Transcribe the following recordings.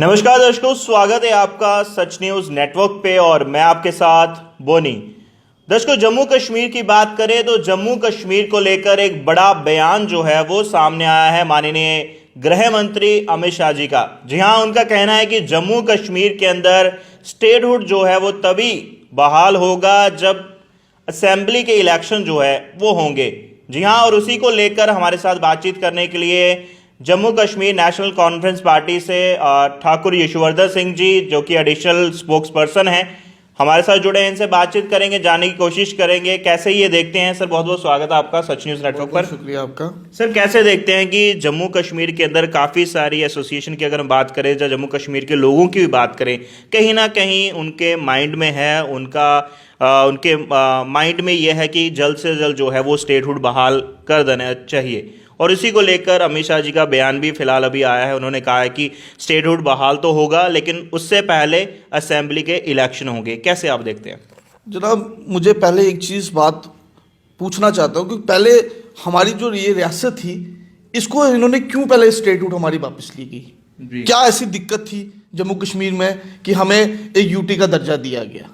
नमस्कार दर्शकों, स्वागत है आपका सच न्यूज नेटवर्क पे और मैं आपके साथ बोनी। दर्शकों, जम्मू कश्मीर की बात करें तो जम्मू कश्मीर को लेकर एक बड़ा बयान जो है वो सामने आया है माननीय गृह मंत्री अमित शाह जी का। जी हां, उनका कहना है कि जम्मू कश्मीर के अंदर स्टेटहुड जो है वो तभी बहाल होगा जब असेंबली के इलेक्शन जो है वो होंगे। जी हां, और उसी को लेकर हमारे साथ बातचीत करने के लिए Jammu Kashmir national conference party से ठाकुर यशवर्धन सिंह जी, जो कि एडिशनल स्पोक्स पर्सन हैं, हमारे साथ जुड़े हैं। इनसे बातचीत करेंगे, जानने की कोशिश करेंगे कैसे ये देखते हैं। सर, बहुत बहुत स्वागत है आपका सच न्यूज़ नेटवर्क पर। शुक्रिया आपका। सर, कैसे देखते हैं कि जम्मू कश्मीर के अंदर काफ़ी सारी एसोसिएशन की अगर हम बात करें या जम्मू कश्मीर के लोगों की भी बात करें, कहीं ना कहीं उनके माइंड में है, उनके माइंड में यह है कि जल्द से जल्द जो है वो स्टेटहुड बहाल कर देना चाहिए। और इसी को लेकर अमित शाह जी का बयान भी फिलहाल अभी आया है। उन्होंने कहा है कि स्टेटहुड बहाल तो होगा लेकिन उससे पहले असेंबली के इलेक्शन होंगे। कैसे आप देखते हैं? जनाब, मुझे पहले एक चीज़ बात पूछना चाहता हूँ कि पहले हमारी जो ये रियासत थी, इसको इन्होंने क्यों पहले स्टेटहुड हमारी वापस ली गई? क्या ऐसी दिक्कत थी जम्मू कश्मीर में कि हमें एक यूटी का दर्जा दिया गया?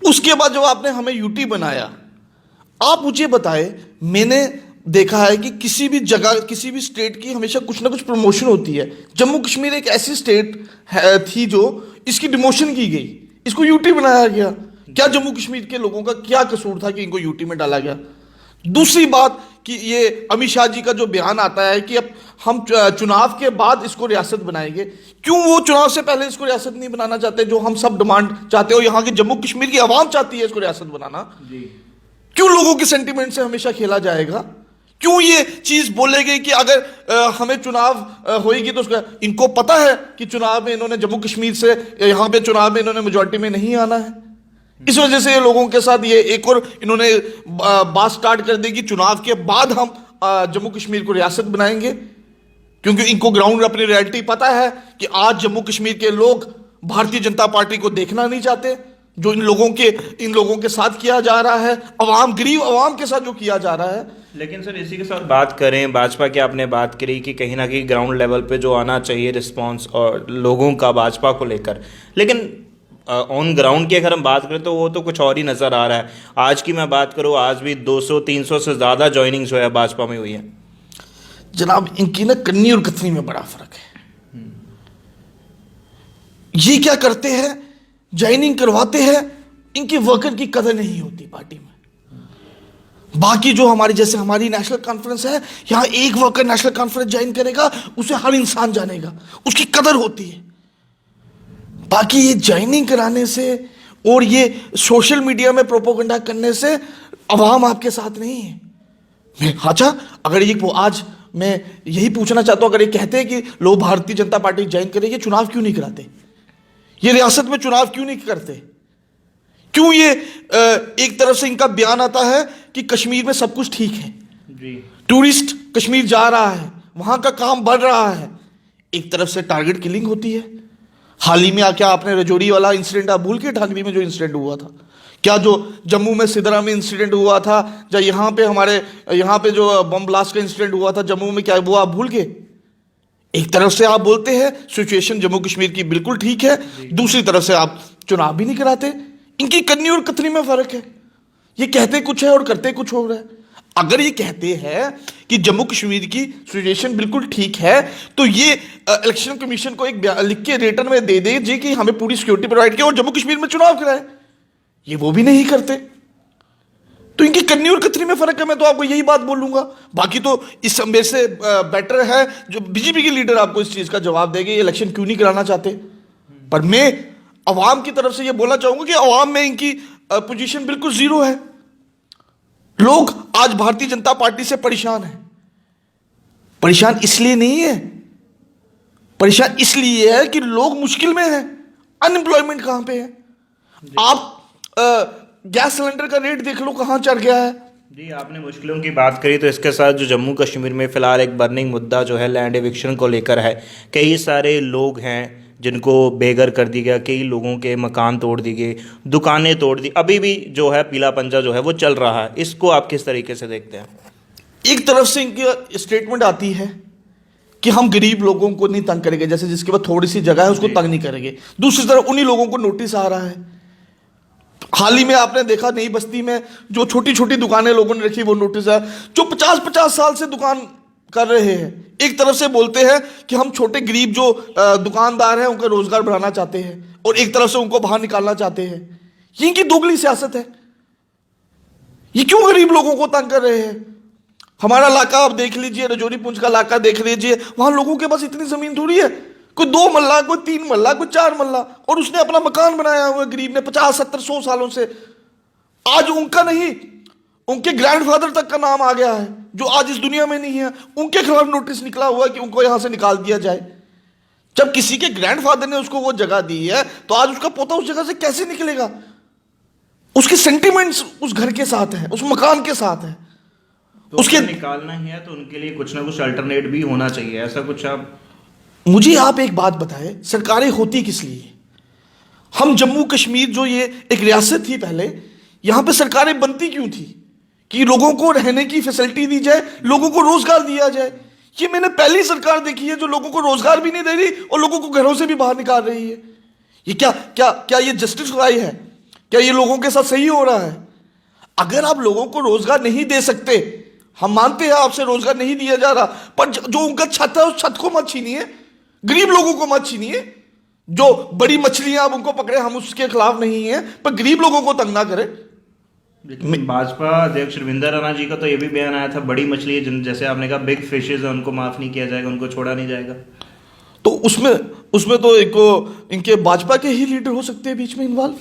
उसके बाद जब आपने हमें यूटी बनाया, आप मुझे बताए, मैंने देखा है कि किसी भी जगह किसी भी स्टेट की हमेशा कुछ ना कुछ प्रमोशन होती है। जम्मू कश्मीर एक ऐसी स्टेट थी जो इसकी डिमोशन की गई, इसको यूटी बनाया गया। क्या जम्मू कश्मीर के लोगों का क्या कसूर था कि इनको यूटी में डाला गया? दूसरी बात कि ये अमित शाह जी का जो बयान आता है कि अब हम चुनाव के बाद इसको रियासत बनाएंगे, क्यों वो चुनाव से पहले इसको रियासत नहीं बनाना चाहते जो हम सब डिमांड चाहते हो? यहाँ की जम्मू कश्मीर की आवाम चाहती है इसको रियासत बनाना। क्यों लोगों के सेंटिमेंट से हमेशा खेला जाएगा? क्यों ये चीज बोलेगी कि अगर हमें चुनाव होएगी तो उसका, इनको पता है कि चुनाव में इन्होंने जम्मू कश्मीर से यहाँ पे चुनाव में इन्होंने मेजॉरिटी में नहीं आना है। इस वजह से ये लोगों के साथ ये एक और इन्होंने बात स्टार्ट कर दी कि चुनाव के बाद हम जम्मू कश्मीर को रियासत बनाएंगे, क्योंकि इनको ग्राउंड अपनी रियलिटी पता है कि आज जम्मू कश्मीर के लोग भारतीय जनता पार्टी को देखना नहीं चाहते। जो इन लोगों के साथ किया जा रहा है, गरीब अवाम के साथ जो किया जा रहा है। लेकिन सर, इसी के साथ बात करें, भाजपा की आपने बात करी कि कहीं ना कहीं ग्राउंड लेवल पे जो आना चाहिए रिस्पांस और लोगों का भाजपा को लेकर, लेकिन ऑन ग्राउंड की अगर हम बात करें तो वो तो कुछ और ही नज़र आ रहा है। आज की मैं बात करूँ, आज भी 200-300 से ज़्यादा ज्वाइनिंग जो है भाजपा में हुई है। जनाब, इनकी ना कन्नी और कतनी में बड़ा फर्क है। ये क्या करते हैं, ज्वाइनिंग करवाते हैं, इनके वर्कर की कदर नहीं होती पार्टी में। बाकी जो जैसे हमारी नेशनल कॉन्फ्रेंस है, यहाँ एक वर्कर नेशनल कॉन्फ्रेंस ज्वाइन करेगा, उसे हर इंसान जानेगा, उसकी कदर होती है। बाकी ये ज्वाइनिंग कराने से और ये सोशल मीडिया में प्रोपोगंडा करने से अवाम आपके साथ नहीं है। अच्छा, अगर ये आज मैं यही पूछना चाहता हूं, अगर ये कहते हैं कि लोग भारतीय जनता पार्टी ज्वाइन करेंगे, चुनाव क्यों नहीं कराते? ये रियासत में चुनाव क्यों नहीं करते? क्यों ये एक तरफ से इनका बयान आता है कि कश्मीर में सब कुछ ठीक है, टूरिस्ट कश्मीर जा रहा है, वहां का काम बढ़ रहा है, एक तरफ से टारगेट किलिंग होती है। हाल ही में क्या आपने रजौरी वाला इंसिडेंट आप भूल के? ठाकवी में जो इंसिडेंट हुआ था, क्या जो जम्मू में सिदरा में इंसिडेंट हुआ था, या यहाँ पे जो बम ब्लास्ट का इंसिडेंट हुआ था जम्मू में, क्या वो आप भूल गए? एक तरफ से आप बोलते हैं सिचुएशन जम्मू कश्मीर की बिल्कुल ठीक है, दूसरी तरफ से आप चुनाव भी नहीं कराते। इनकी कन्नी और कतनी में फर्क है। ये कहते कुछ है और करते कुछ हो रहा है। अगर ये कहते हैं कि जम्मू कश्मीर की सिचुएशन बिल्कुल ठीक है, तो ये इलेक्शन कमीशन को एक लिख के रिटर्न में दे दे जी कि हमें पूरी सिक्योरिटी प्रोवाइड किया और जम्मू कश्मीर में चुनाव कराए। ये वो भी नहीं करते, तो इनकी कन्नी और कतरी में फर्क है। मैं तो आपको यही बात बोलूंगा। बाकी तो इस मेरे से बेटर है जो बीजेपी के लीडर आपको इस चीज का जवाब देंगे, ये इलेक्शन क्यों नहीं कराना चाहते। पर मैं अवाम की तरफ से ये बोलना चाहूंगा कि अवाम में इनकी पोजीशन बिल्कुल जीरो है। लोग आज भारतीय जनता पार्टी से परेशान है। परेशान इसलिए नहीं है, परेशान इसलिए है कि लोग मुश्किल में हैं। अनएम्प्लॉयमेंट कहां पे है? आप गैस सिलेंडर का रेट देख लो कहां चढ़ गया है। जी, आपने मुश्किलों की बात करी, तो इसके साथ जो जम्मू कश्मीर में फिलहाल एक बर्निंग मुद्दा जो है लैंड एविक्शन को लेकर है। कई सारे लोग हैं जिनको बेघर कर दिया गया, कई लोगों के मकान तोड़ दिए गए, दुकानें तोड़ दी, अभी भी जो है पीला पंजा जो है वो चल रहा है। इसको आप किस तरीके से देखते हैं? एक तरफ से इनकी स्टेटमेंट आती है कि हम गरीब लोगों को नहीं तंग करेंगे, जैसे जिसके पास थोड़ी सी जगह है उसको तंग नहीं करेंगे। दूसरी तरफ उन्हीं लोगों को नोटिस आ रहा है। हाल ही में आपने देखा नई बस्ती में जो छोटी छोटी दुकानें लोगों ने रखी, वो नोटिस है, जो 50-50 साल से दुकान कर रहे हैं। एक तरफ से बोलते हैं कि हम छोटे गरीब जो दुकानदार हैं उनका रोजगार बढ़ाना चाहते हैं, और एक तरफ से उनको बाहर निकालना चाहते हैं। ये इनकी दोगली सियासत है। ये क्यों गरीब लोगों को तंग कर रहे हैं? हमारा इलाका आप देख लीजिए, रजौरी पुंछ का इलाका देख लीजिए, वहां लोगों के पास इतनी जमीन थोड़ी है, कोई 2 मल्ला, कोई 3 मल्ला, कोई 4 मल्ला, और उसने अपना मकान बनाया हुआ है गरीब ने 50, 70, 100 सालों से। आज उनका नहीं, उनके ग्रैंडफादर तक का नाम आ गया है जो आज इस दुनिया में नहीं है, उनके खिलाफ नोटिस निकला हुआ है कि उनको यहां से निकाल दिया जाए। जब किसी के ग्रैंडफादर ने उसको वो जगह दी है, तो आज उसका पोता उस जगह से कैसे निकलेगा? उसके सेंटिमेंट्स उस घर के साथ है, उस मकान के साथ है। तो उसके निकालना ही है तो उनके लिए कुछ ना कुछ अल्टरनेट भी होना चाहिए, ऐसा कुछ आप मुझे आप एक बात बताएं, सरकारें होती किस लिए? हम जम्मू कश्मीर जो ये एक रियासत थी पहले, यहां पे सरकारें बनती क्यों थी? कि लोगों को रहने की फैसिलिटी दी जाए, लोगों को रोजगार दिया जाए। ये मैंने पहली सरकार देखी है जो लोगों को रोजगार भी नहीं दे रही और लोगों को घरों से भी बाहर निकाल रही है। ये क्या क्या क्या ये जस्टिफाई है? क्या ये लोगों के साथ सही हो रहा है? अगर आप लोगों को रोजगार नहीं दे सकते, हम मानते हैं आपसे रोजगार नहीं दिया जा रहा, पर जो उनका छत है उस छत को मत छीनिए, गरीब लोगों को मत छीनिए। जो बड़ी मछलियां आप उनको पकड़े, हम उसके खिलाफ नहीं है, पर गरीब लोगों को तंग ना करें। लेकिन भाजपा अध्यक्ष रविंदर राणा जी का तो ये भी बयान आया था, बड़ी मछली जैसे आपने कहा बिग फिशेज है उनको माफ नहीं किया जाएगा, उनको छोड़ा नहीं जाएगा। तो उसमें तो एक इनके भाजपा के ही लीडर हो सकते हैं बीच में इन्वॉल्व,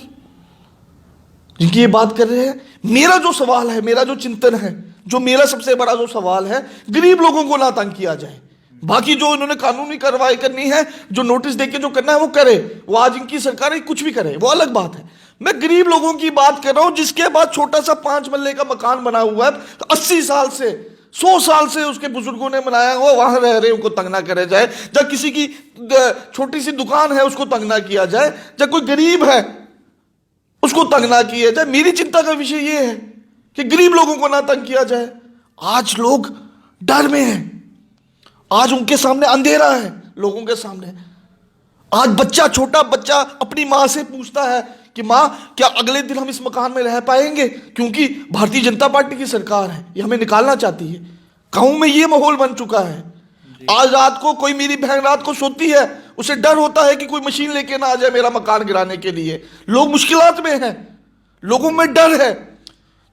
जिनकी ये बात कर रहे हैं। मेरा जो सवाल है, मेरा जो चिंतन है, जो मेरा सबसे बड़ा जो सवाल है, गरीब लोगों को ना तंग किया जाए। बाकी जो इन्होंने कानूनी कार्रवाई करनी है, जो नोटिस देके जो करना है वो करे, वो आज इनकी सरकार कुछ भी करे, वो अलग बात है। मैं गरीब लोगों की बात कर रहा हूं, जिसके बाद छोटा सा 5 मल्ले का मकान बना हुआ है, 80 साल से 100 साल से उसके बुजुर्गों ने बनाया हुआ, वहां रह रहे, उनको तंग ना करे जाए। जब किसी की छोटी सी दुकान है उसको तंग ना किया जाए, जब कोई गरीब है उसको तंग ना किया जाए। मेरी चिंता का विषय यह है कि गरीब लोगों को ना तंग किया जाए। आज लोग डर में हैं, आज उनके सामने अंधेरा है, लोगों के सामने। आज बच्चा, छोटा बच्चा अपनी मां से पूछता है कि मां क्या अगले दिन हम इस मकान में रह पाएंगे, क्योंकि भारतीय जनता पार्टी की सरकार है, ये हमें निकालना चाहती है। गांव में ये माहौल बन चुका है। आज रात को कोई, मेरी बहन रात को सोती है, उसे डर होता है कि कोई मशीन लेके ना आ जाए मेरा मकान गिराने के लिए। लोग मुश्किलात में हैं, लोगों में डर है।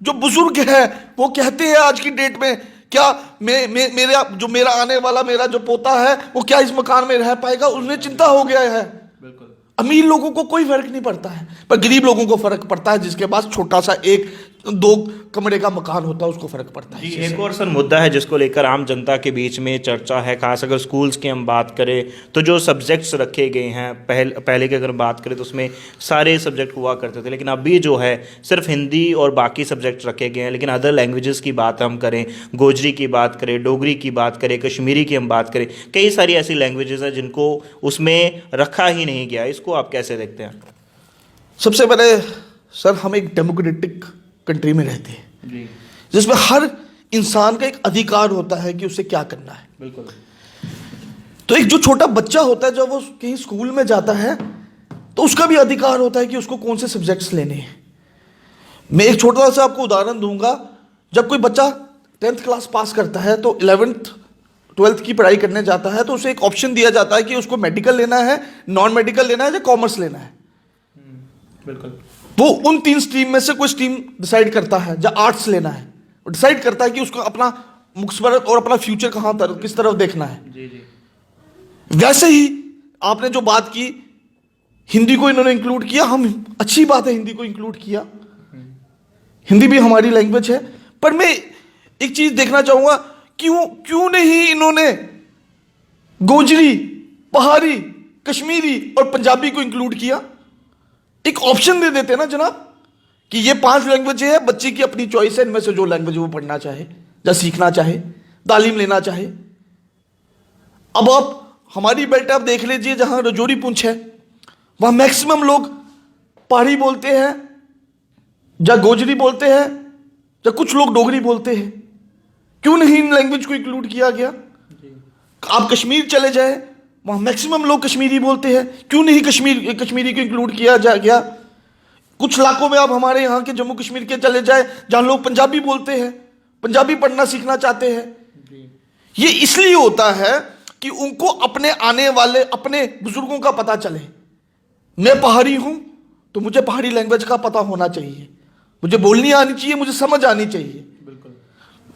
जो बुजुर्ग है वो कहते हैं आज की डेट में, क्या मेरा आने वाला मेरा जो पोता है वो क्या इस मकान में रह पाएगा? उन्हें चिंता हो गया है। बिल्कुल। अमीर लोगों को कोई फर्क नहीं पड़ता है, पर गरीब लोगों को फर्क पड़ता है, जिसके पास छोटा सा 1-2 कमरे का मकान होता है उसको फर्क पड़ता है। जी, एक और सर मुद्दा है जिसको लेकर आम जनता के बीच में चर्चा है, खास अगर स्कूल्स की हम बात करें तो जो सब्जेक्ट्स रखे गए हैं, पहले की अगर बात करें तो उसमें सारे सब्जेक्ट हुआ करते थे, लेकिन अभी जो है सिर्फ हिंदी और बाकी सब्जेक्ट रखे गए हैं। लेकिन अदर लैंग्वेजेस की बात हम करें, गोजरी की बात करें, डोगरी की बात करें, कश्मीरी की हम बात करें, कई सारी ऐसी लैंग्वेजेस हैं जिनको उसमें रखा ही नहीं गया। इसको आप कैसे देखते हैं? सबसे पहले सर, हम एक डेमोक्रेटिक कंट्री में रहते हैं जी, जिसमें हर इंसान का एक अधिकार होता है कि उसे क्या करना है। बिल्कुल। तो एक जो छोटा बच्चा होता है, जब वो कहीं स्कूल में जाता है तो उसका भी अधिकार होता है कि उसको कौन से सब्जेक्ट्स लेने हैं। मैं एक छोटा सा आपको उदाहरण दूंगा। जब कोई बच्चा 10th क्लास पास करता है तो 11th 12th की पढ़ाई करने जाता है, तो उसे एक ऑप्शन दिया जाता है कि उसको मेडिकल लेना है, नॉन मेडिकल लेना है या कॉमर्स लेना है। बिल्कुल। वो उन 3 स्ट्रीम में से कोई स्ट्रीम डिसाइड करता है, या आर्ट्स लेना है, वो डिसाइड करता है कि उसको अपना मुस्तकबिल और अपना फ्यूचर किस तरफ देखना है। जी जी। वैसे ही आपने जो बात की, हिंदी को इन्होंने इंक्लूड किया, हम अच्छी बात है हिंदी को इंक्लूड किया, हिंदी भी हमारी लैंग्वेज है। पर मैं एक चीज देखना चाहूंगा, क्यों नहीं इन्होंने गोजरी, पहाड़ी, कश्मीरी और पंजाबी को इंक्लूड किया? एक ऑप्शन दे देते ना जनाब, कि ये 5 लैंग्वेज है, बच्चे की अपनी चॉइस है, इनमें से जो लैंग्वेज वो पढ़ना चाहे या सीखना चाहे, तालीम लेना चाहे। अब आप हमारी बेल्ट आप देख लीजिए, जहां रजौरी पुंछ है, वहां मैक्सिमम लोग पहाड़ी बोलते हैं, या गोजरी बोलते हैं, या कुछ लोग डोगरी बोलते हैं। क्यों नहीं इन लैंग्वेज को इंक्लूड किया गया? आप कश्मीर चले जाए, वहाँ मैक्सिमम लोग कश्मीरी बोलते हैं, क्यों नहीं कश्मीरी को इंक्लूड किया जा गया? कुछ इलाकों में आप हमारे यहाँ के जम्मू कश्मीर के चले जाए जहाँ लोग पंजाबी बोलते हैं, पंजाबी पढ़ना सीखना चाहते हैं। ये इसलिए होता है कि उनको अपने आने वाले अपने बुजुर्गों का पता चले। मैं पहाड़ी हूं तो मुझे पहाड़ी लैंग्वेज का पता होना चाहिए, मुझे बोलनी आनी चाहिए, मुझे समझ आनी चाहिए। बिल्कुल।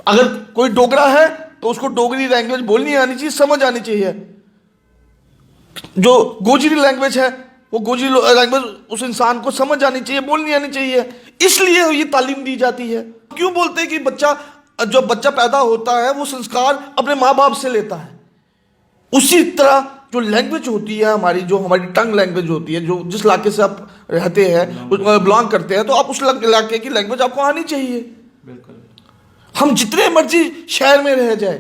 अगर कोई डोगरा है तो उसको डोगरी लैंग्वेज बोलनी आनी चाहिए, समझ आनी चाहिए। जो गोजरी लैंग्वेज है वो गोजरी लैंग्वेज उस इंसान को समझ आनी चाहिए, बोलनी आनी चाहिए। इसलिए ये तालीम दी जाती है। क्यों बोलते हैं कि जो बच्चा पैदा होता है वो संस्कार अपने माँ बाप से लेता है, उसी तरह जो लैंग्वेज होती है हमारी, जो हमारी टंग लैंग्वेज होती है, जो जिस इलाके से आप रहते हैं बिलोंग करते हैं, तो आप उस इलाके की लैंग्वेज आपको आनी चाहिए। बिल्कुल। हम जितने मर्जी शहर में रह जाए,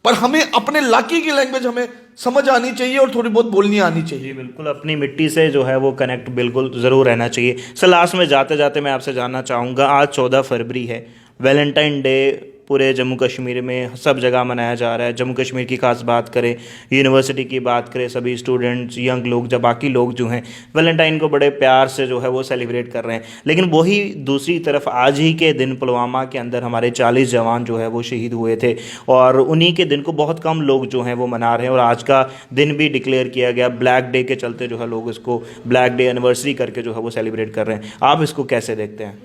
पर हमें अपने इलाके की लैंग्वेज हमें समझ आनी चाहिए और थोड़ी बहुत बोलनी आनी चाहिए। बिल्कुल, अपनी मिट्टी से जो है वो कनेक्ट बिल्कुल ज़रूर रहना चाहिए। सर, लास्ट में जाते जाते मैं आपसे जानना चाहूँगा, आज 14 फरवरी है, वैलेंटाइन डे पूरे जम्मू कश्मीर में सब जगह मनाया जा रहा है। जम्मू कश्मीर की खास बात करें, यूनिवर्सिटी की बात करें, सभी स्टूडेंट्स, यंग लोग, जब बाकी लोग जो हैं वैलेंटाइन को बड़े प्यार से जो है वो सेलिब्रेट कर रहे हैं। लेकिन वही दूसरी तरफ आज ही के दिन पुलवामा के अंदर हमारे 40 जवान जो है वो शहीद हुए थे, और उन्हीं के दिन को बहुत कम लोग जो हैं वो मना रहे हैं। और आज का दिन भी डिक्लेयर किया गया ब्लैक डे के चलते, जो है लोग इसको ब्लैक डे एनिवर्सरी करके जो है वो सेलिब्रेट कर रहे हैं। आप इसको कैसे देखते हैं?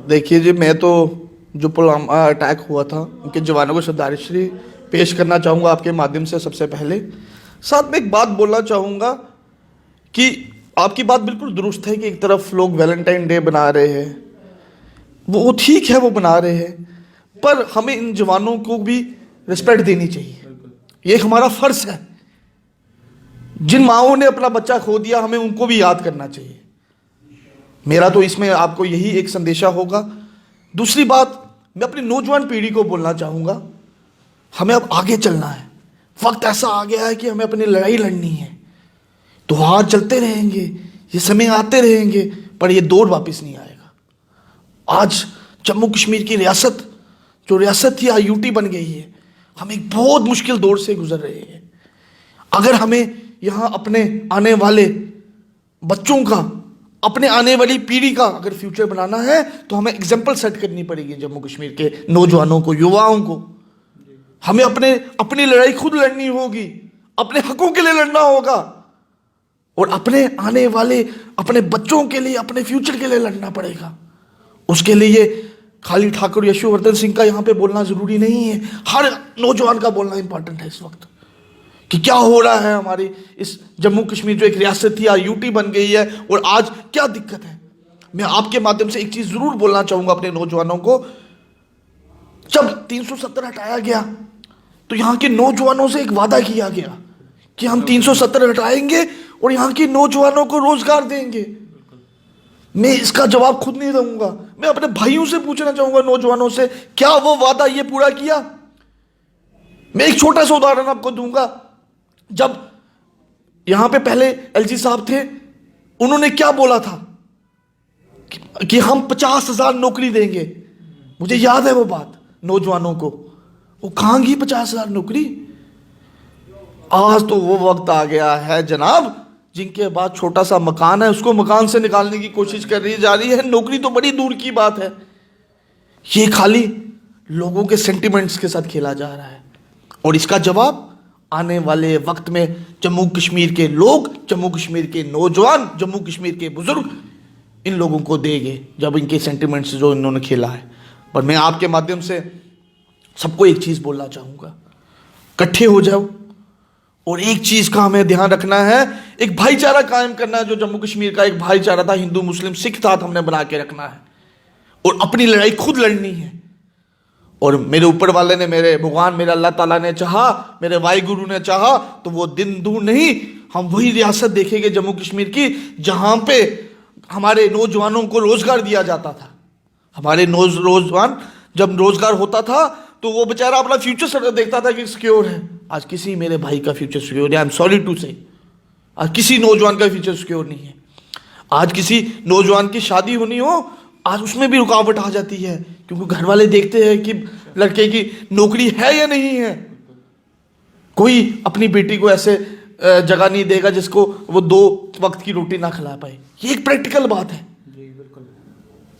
देखिए जी, मैं तो जो पुलवामा अटैक हुआ था उनके जवानों को श्रद्धांजलि पेश करना चाहूँगा आपके माध्यम से। सबसे पहले साथ में एक बात बोलना चाहूँगा कि आपकी बात बिल्कुल दुरुस्त है कि एक तरफ लोग वैलेंटाइन डे बना रहे हैं, वो ठीक है, वो बना रहे हैं, पर हमें इन जवानों को भी रिस्पेक्ट देनी चाहिए। ये हमारा फ़र्ज़ है। जिन माओं ने अपना बच्चा खो दिया, हमें उनको भी याद करना चाहिए। मेरा तो इसमें आपको यही एक संदेशा होगा। दूसरी बात, मैं अपनी नौजवान पीढ़ी को बोलना चाहूँगा, हमें अब आगे चलना है। वक्त ऐसा आ गया है कि हमें अपनी लड़ाई लड़नी है। त्योहार चलते रहेंगे, ये समय आते रहेंगे, पर ये दौर वापस नहीं आएगा। आज जम्मू कश्मीर की रियासत, जो रियासत थी, आज यूटी बन गई है। हम एक बहुत मुश्किल दौर से गुजर रहे हैं। अगर हमें यहाँ अपने आने वाले बच्चों का, अपने आने वाली पीढ़ी का अगर फ्यूचर बनाना है, तो हमें एग्जाम्पल सेट करनी पड़ेगी जम्मू कश्मीर के नौजवानों को, युवाओं को। हमें अपनी लड़ाई खुद लड़नी होगी, अपने हकों के लिए लड़ना होगा, और अपने आने वाले अपने बच्चों के लिए, अपने फ्यूचर के लिए लड़ना पड़ेगा। उसके लिए खाली ठाकुर यशोवर्धन सिंह का यहाँ पे बोलना जरूरी नहीं है, हर नौजवान का बोलना इंपॉर्टेंट है इस वक्त, कि क्या हो रहा है हमारी इस जम्मू कश्मीर जो एक रियासत थी, आज यूटी बन गई है, और आज क्या दिक्कत है। मैं आपके माध्यम से एक चीज जरूर बोलना चाहूंगा अपने नौजवानों को। जब 370 हटाया गया तो यहाँ के नौजवानों से एक वादा किया गया कि हम 370 हटाएंगे और यहाँ के नौजवानों को रोजगार देंगे। मैं इसका जवाब खुद नहीं दूंगा, मैं अपने भाइयों से पूछना चाहूंगा, नौजवानों से, क्या वो वादा ये पूरा किया। मैं एक छोटा सा उदाहरण आपको दूंगा। जब यहां पे पहले एलजी साहब थे, उन्होंने क्या बोला था कि हम 50,000 नौकरी देंगे। मुझे याद है वो बात नौजवानों को। वो कहां गई 50,000 नौकरी? आज तो वो वक्त आ गया है जनाब, जिनके बाद छोटा सा मकान है उसको मकान से निकालने की कोशिश कर रही जा रही है। नौकरी तो बड़ी दूर की बात है। ये खाली लोगों के सेंटिमेंट्स के साथ खेला जा रहा है, और इसका जवाब आने वाले वक्त में जम्मू कश्मीर के लोग, जम्मू कश्मीर के नौजवान, जम्मू कश्मीर के बुजुर्ग इन लोगों को देंगे, जब इनके सेंटिमेंट्स जो इन्होंने खेला है। पर मैं आपके माध्यम से सबको एक चीज़ बोलना चाहूँगा, इकट्ठे हो जाओ, और एक चीज़ का हमें ध्यान रखना है, एक भाईचारा कायम करना है। जो जम्मू कश्मीर का एक भाईचारा था, हिंदू मुस्लिम सिख साथ हमने बना के रखना है, और अपनी लड़ाई खुद लड़नी है। और मेरे ऊपर वाले ने, मेरे भगवान, मेरे अल्लाह ताला ने चाहा, मेरे वाहिगुरु ने चाहा, तो वो दिन दूर नहीं, हम वही रियासत देखेंगे जम्मू कश्मीर की, जहां पे हमारे नौजवानों को रोजगार दिया जाता था। हमारे नौजवान जब रोजगार होता था तो वो बेचारा अपना फ्यूचर देखता था कि सिक्योर है। आज किसी मेरे भाई का फ्यूचर सिक्योर है, आई एम सॉरी टू से, आज किसी नौजवान का फ्यूचर सिक्योर नहीं है। आज किसी नौजवान की शादी होनी हो, आज उसमें भी रुकावट आ जाती है, क्योंकि घर वाले देखते हैं कि लड़के की नौकरी है या नहीं है। कोई अपनी बेटी को ऐसे जगह नहीं देगा जिसको वो 2 वक्त की रोटी ना खिला पाए। ये एक प्रैक्टिकल बात है।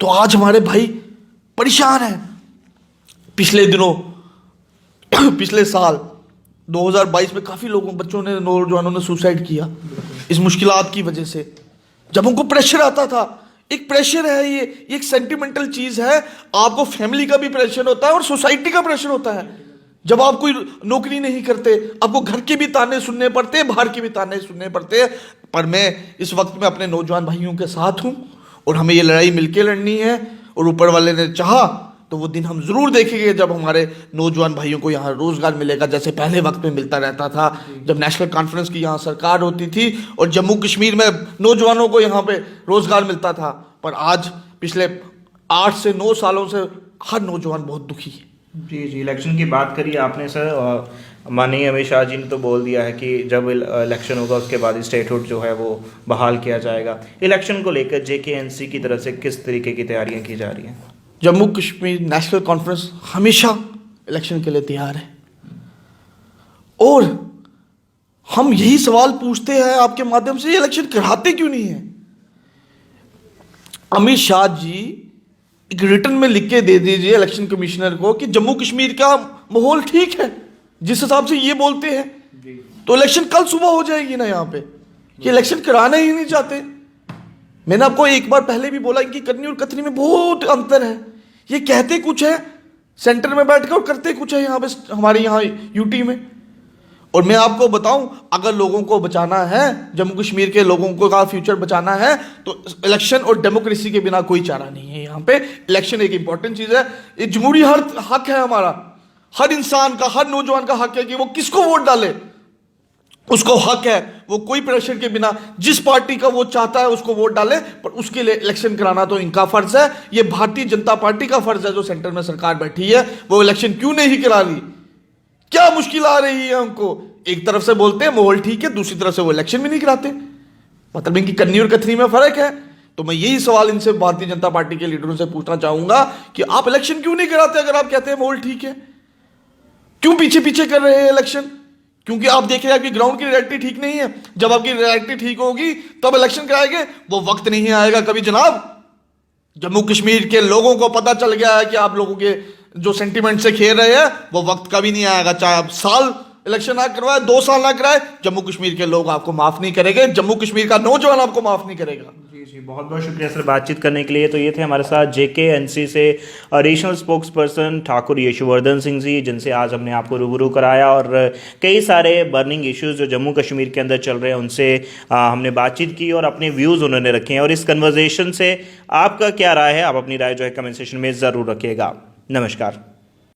तो आज हमारे भाई परेशान हैं। पिछले दिनों पिछले साल 2022 में काफी लोगों बच्चों ने नौजवानों ने सुसाइड किया इस मुश्किलात की वजह से। जब उनको प्रेशर आता था, एक प्रेशर है, ये एक सेंटिमेंटल चीज है। आपको फैमिली का भी प्रेशर होता है और सोसाइटी का प्रेशर होता है। जब आप कोई नौकरी नहीं करते, आपको घर के भी ताने सुनने पड़ते हैं, बाहर के भी ताने सुनने पड़ते हैं। पर मैं इस वक्त में अपने नौजवान भाइयों के साथ हूं और हमें ये लड़ाई मिलकर लड़नी है। और ऊपर वाले ने चाहा तो वो दिन हम जरूर देखेंगे जब हमारे नौजवान भाइयों को यहाँ रोजगार मिलेगा, जैसे पहले वक्त में मिलता रहता था, जब नेशनल कॉन्फ्रेंस की यहाँ सरकार होती थी और जम्मू कश्मीर में नौजवानों को यहाँ पे रोजगार मिलता था। पर आज पिछले 8 से 9 सालों से हर नौजवान बहुत दुखी है। जी जी, इलेक्शन की बात करी आपने सर। माननीय अमित शाह जी ने तो बोल दिया है कि जब इलेक्शन होगा उसके बाद स्टेटहुड जो है वो बहाल किया जाएगा। इलेक्शन को लेकर JK-NC की तरफ से किस तरीके की तैयारियां की जा रही हैं? जम्मू कश्मीर नेशनल कॉन्फ्रेंस हमेशा इलेक्शन के लिए तैयार है और हम यही सवाल पूछते हैं आपके माध्यम से, ये इलेक्शन कराते क्यों नहीं है? अमित शाह जी एक रिटर्न में लिख के दे दीजिए इलेक्शन कमिश्नर को कि जम्मू कश्मीर का माहौल ठीक है, जिस हिसाब से ये बोलते हैं तो इलेक्शन कल सुबह हो जाएगी ना। यहाँ पे ये इलेक्शन कराना ही नहीं चाहते। मैंने आपको एक बार पहले भी बोला कि करनी और कथनी में बहुत अंतर है। ये कहते कुछ है सेंटर में बैठकर और करते कुछ है यहाँ पे हमारे यहाँ यूटी में। और मैं आपको बताऊं, अगर लोगों को बचाना है, जम्मू कश्मीर के लोगों को का फ्यूचर बचाना है, तो इलेक्शन और डेमोक्रेसी के बिना कोई चारा नहीं है। यहाँ पे इलेक्शन एक इंपॉर्टेंट चीज है। ये जमहूरी हक है हमारा, हर इंसान का, हर नौजवान का हक है कि वो किसको वोट डाले। उसको हक है वो कोई प्रेशर के बिना जिस पार्टी का वो चाहता है उसको वोट डाले। पर उसके लिए इलेक्शन कराना तो इनका फर्ज है। ये भारतीय जनता पार्टी का फर्ज है जो सेंटर में सरकार बैठी है, वो इलेक्शन क्यों नहीं करा रही? क्या मुश्किल आ रही है उनको? एक तरफ से बोलते हैं माहौल ठीक है, दूसरी तरफ से वो इलेक्शन भी नहीं कराते। मतलब इनकी कन्नी और कथनी में फर्क है। तो मैं यही सवाल इनसे, भारतीय जनता पार्टी के लीडरों से पूछना चाहूंगा कि आप इलेक्शन क्यों नहीं कराते? अगर आप कहते हैं माहौल ठीक है, क्यों पीछे पीछे कर रहे हैं इलेक्शन? क्योंकि आप देख रहे हैं आपकी ग्राउंड की रियलिटी ठीक नहीं है। जब आपकी रियलिटी ठीक होगी तब इलेक्शन कराएंगे। वो वक्त नहीं आएगा कभी जनाब। जम्मू कश्मीर के लोगों को पता चल गया है कि आप लोगों के जो सेंटिमेंट से खेल रहे हैं, वो वक्त कभी नहीं आएगा। चाहे आप साल इलेक्शन ना करवाए, 2 साल ना कराए, जम्मू कश्मीर के लोग आपको माफ नहीं करेंगे। जम्मू कश्मीर का नौजवान आपको माफ नहीं करेगा। जी जी, बहुत बहुत शुक्रिया सर बातचीत करने के लिए। तो ये थे हमारे साथ JK-NC से regional spokesperson Thakur Yashuvardhan Singh ji, जिनसे आज हमने आपको रूबरू कराया और कई सारे बर्निंग इश्यूज जो जम्मू कश्मीर के अंदर चल रहे हैं उनसे हमने बातचीत की और अपने व्यूज़ उन्होंने रखे हैं। और इस कन्वर्जेशन से आपका क्या राय है, आप अपनी राय जो है कमेंट सेक्शन में ज़रूर रखिएगा। नमस्कार।